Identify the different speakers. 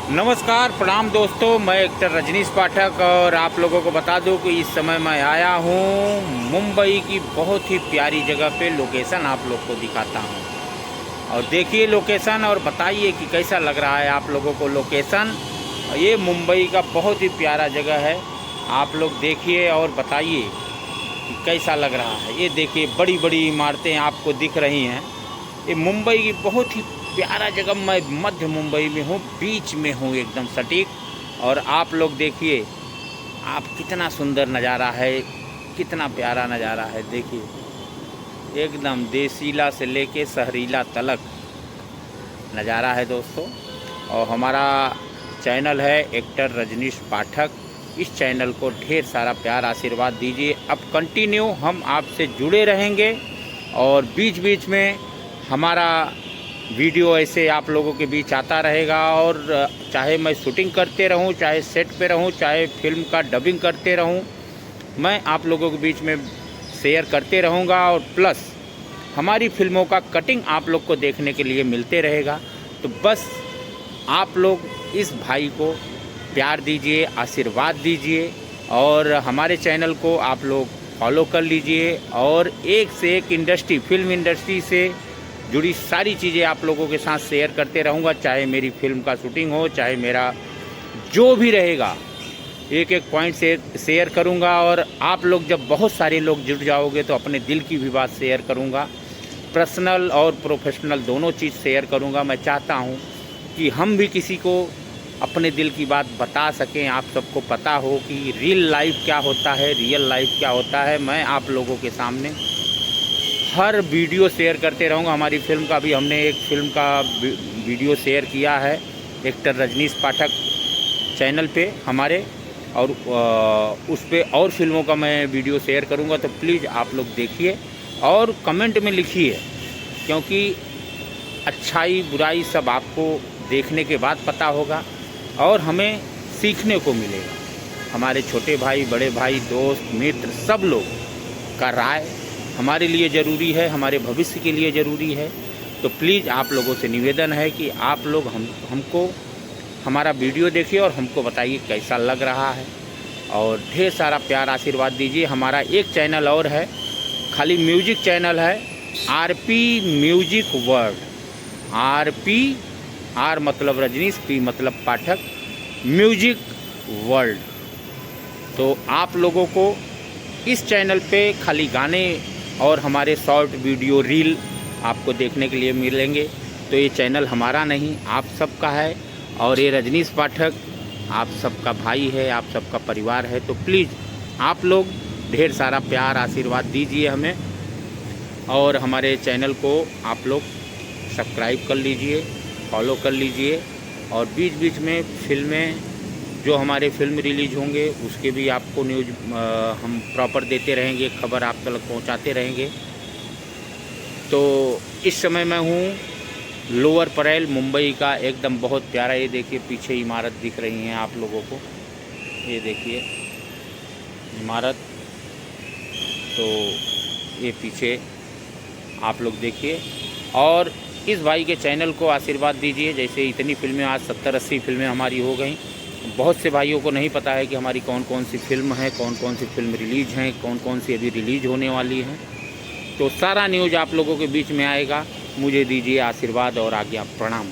Speaker 1: नमस्कार, प्रणाम दोस्तों। मैं एक्टर रजनीश पाठक और आप लोगों को बता दूं कि इस समय मैं आया हूं मुंबई की बहुत ही प्यारी जगह पे। लोकेशन आप लोग को दिखाता हूं और देखिए लोकेशन और बताइए कि कैसा लग रहा है आप लोगों को लोकेशन। ये मुंबई का बहुत ही प्यारा जगह है, आप लोग देखिए और बताइए कि कैसा लग रहा है। ये देखिए बड़ी बड़ी इमारतें आपको दिख रही हैं। ये मुंबई की बहुत ही प्यारा जगह, मैं मध्य मुंबई में हूँ, बीच में हूँ एकदम सटीक। और आप लोग देखिए आप कितना सुंदर नज़ारा है, कितना प्यारा नज़ारा है। देखिए एकदम देसीला से लेके शहरीला तलक नज़ारा है दोस्तों। और हमारा चैनल है एक्टर रजनीश पाठक। इस चैनल को ढेर सारा प्यार आशीर्वाद दीजिए। अब कंटिन्यू हम आपसे जुड़े रहेंगे और बीच बीच में हमारा वीडियो ऐसे आप लोगों के बीच आता रहेगा। और चाहे मैं शूटिंग करते रहूं, चाहे सेट पे रहूं, चाहे फिल्म का डबिंग करते रहूं, मैं आप लोगों के बीच में शेयर करते रहूंगा। और प्लस हमारी फिल्मों का कटिंग आप लोग को देखने के लिए मिलते रहेगा। तो बस आप लोग इस भाई को प्यार दीजिए, आशीर्वाद दीजिए और हमारे चैनल को आप लोग फॉलो कर लीजिए। और एक से एक इंडस्ट्री, फिल्म इंडस्ट्री से जुड़ी सारी चीज़ें आप लोगों के साथ शेयर करते रहूँगा। चाहे मेरी फिल्म का शूटिंग हो, चाहे मेरा जो भी रहेगा, एक एक पॉइंट से शेयर करूँगा। और आप लोग जब बहुत सारे लोग जुड़ जाओगे तो अपने दिल की भी बात शेयर करूँगा। पर्सनल और प्रोफेशनल दोनों चीज़ शेयर करूँगा। मैं चाहता हूँ कि हम भी किसी को अपने दिल की बात बता सकें, आप सबको पता हो कि रियल लाइफ क्या होता है, रियल लाइफ क्या होता है। मैं आप लोगों के सामने हर वीडियो शेयर करते रहूँगा। हमारी फिल्म का भी हमने एक फिल्म का वीडियो शेयर किया है एक्टर रजनीश पाठक चैनल पे हमारे, और उस पर और फिल्मों का मैं वीडियो शेयर करूँगा। तो प्लीज़ आप लोग देखिए और कमेंट में लिखिए, क्योंकि अच्छाई बुराई सब आपको देखने के बाद पता होगा और हमें सीखने को मिलेगा। हमारे छोटे भाई, बड़े भाई, दोस्त, मित्र, सब लोग का राय हमारे लिए ज़रूरी है, हमारे भविष्य के लिए ज़रूरी है। तो प्लीज़ आप लोगों से निवेदन है कि आप लोग हमको हमारा वीडियो देखिए और हमको बताइए कैसा लग रहा है। और ढेर सारा प्यार आशीर्वाद दीजिए। हमारा एक चैनल और है, खाली म्यूजिक चैनल है, RP music world. RP, R मतलब रजनीश, पी मतलब पाठक, म्यूजिक वर्ल्ड। तो आप लोगों को इस चैनल पे खाली गाने और हमारे शॉर्ट वीडियो रील आपको देखने के लिए मिलेंगे। तो ये चैनल हमारा नहीं, आप सबका है। और ये रजनीश पाठक आप सबका भाई है, आप सबका परिवार है। तो प्लीज़ आप लोग ढेर सारा प्यार आशीर्वाद दीजिए हमें और हमारे चैनल को आप लोग सब्सक्राइब कर लीजिए, फॉलो कर लीजिए। और बीच बीच में फिल्में जो हमारे फिल्म रिलीज होंगे उसके भी आपको न्यूज़ हम प्रॉपर देते रहेंगे, खबर आप तक पहुंचाते रहेंगे। तो इस समय मैं हूं लोअर परेल मुंबई का, एकदम बहुत प्यारा। ये देखिए पीछे इमारत दिख रही हैं आप लोगों को, ये देखिए इमारत। तो ये पीछे आप लोग देखिए और इस भाई के चैनल को आशीर्वाद दीजिए। जैसे इतनी फिल्में, आज 70-80 फिल्में हमारी हो गई। बहुत से भाइयों को नहीं पता है कि हमारी कौन कौन सी फिल्म है, कौन कौन सी फिल्म रिलीज हैं, कौन कौन सी अभी रिलीज होने वाली हैं। तो सारा न्यूज़ आप लोगों के बीच में आएगा। मुझे दीजिए आशीर्वाद और आज्ञा। प्रणाम।